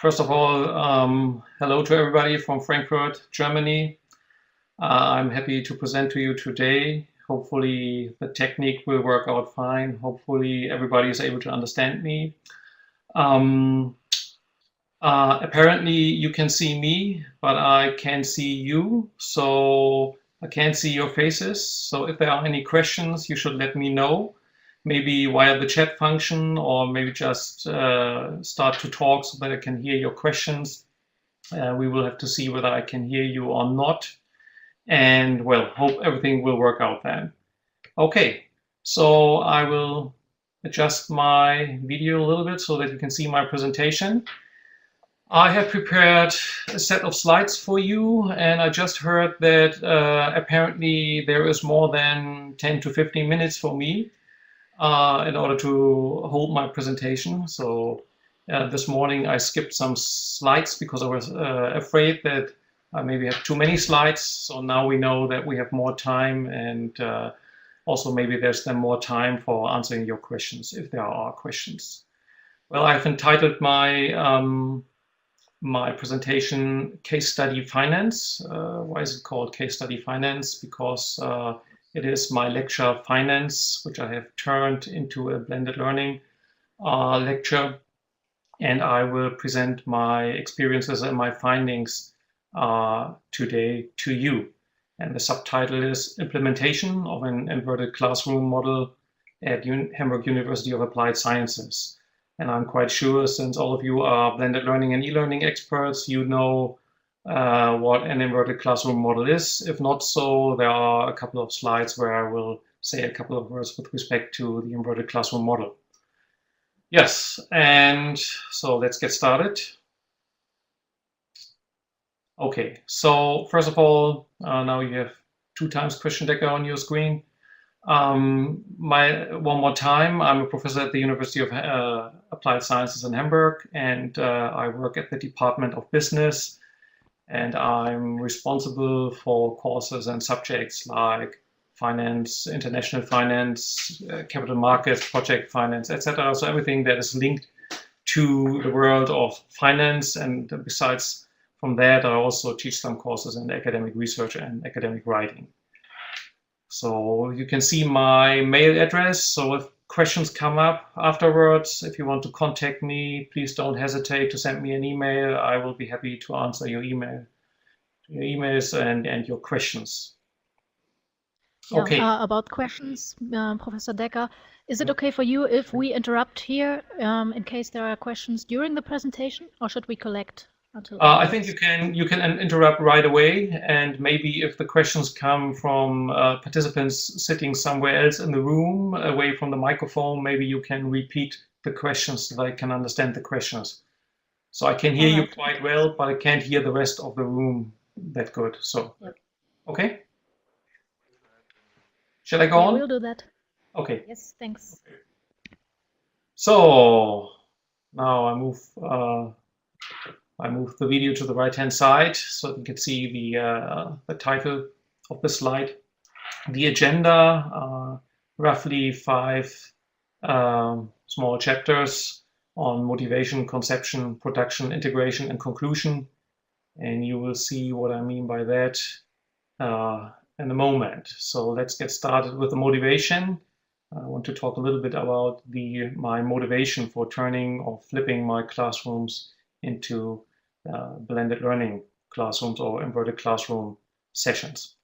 First of all, hello to everybody from Frankfurt, Germany. I'm happy to present to you today. Hopefully the technique will work out fine. Hopefully everybody is able to understand me. Apparently you can see me, but I can't see you. So I can't see your faces. So if there are any questions, you should let me know. Maybe via the chat function, or maybe just start to talk so that I can hear your questions. We will have to see whether I can hear you or not. And well, hope everything will work out then. Okay, so I will adjust my video a little bit so that you can see my presentation. I have prepared a set of slides for you, and I just heard that apparently there is more than 10 to 15 minutes for me in order to hold my presentation. So this morning I skipped some slides because I was afraid that I maybe have too many slides. So now we know that we have more time, and also maybe there's then more time for answering your questions if there are questions. Well, I've entitled my my presentation Case Study Finance. Why is it called Case Study Finance? Because it is my lecture Finance, which I have turned into a blended learning lecture, and I will present my experiences and my findings today to you. And the subtitle is Implementation of an Inverted Classroom Model at Hamburg University of Applied Sciences. And I'm quite sure, since all of you are blended learning and e-learning experts, you know what an inverted classroom model is. If not so, there are a couple of slides where I will say a couple of words with respect to the inverted classroom model. Yes, and so let's get started. Okay, so first of all, now you have 2 times question decker on your screen. One more time, I'm a professor at the University of Applied Sciences in Hamburg, and I work at the Department of Business, and I'm responsible for courses and subjects like finance, international finance, capital markets, project finance, etc. So everything that is linked to the world of finance. And besides from that, I also teach some courses in academic research and academic writing. So you can see my mail address. So if questions come up afterwards, if you want to contact me, please don't hesitate to send me an email. I will be happy to answer your emails and your questions. Yeah, okay. About questions, Professor Decker, is it okay for you if we interrupt here in case there are questions during the presentation, or should we collect until I think you can interrupt right away, and maybe if the questions come from participants sitting somewhere else in the room, away from the microphone, maybe you can repeat the questions so that I can understand the questions. So I can hear you quite well, but I can't hear the rest of the room that good. So, yep. Okay. Shall I go on? We'll do that. Okay. Yes, thanks. Okay. So now I move the video to the right-hand side so you can see the title of the slide. The agenda, roughly 5 small chapters on motivation, conception, production, integration, and conclusion. And you will see what I mean by that in a moment. So let's get started with the motivation. I want to talk a little bit about my motivation for turning or flipping my classrooms into blended learning classrooms or inverted classroom sessions.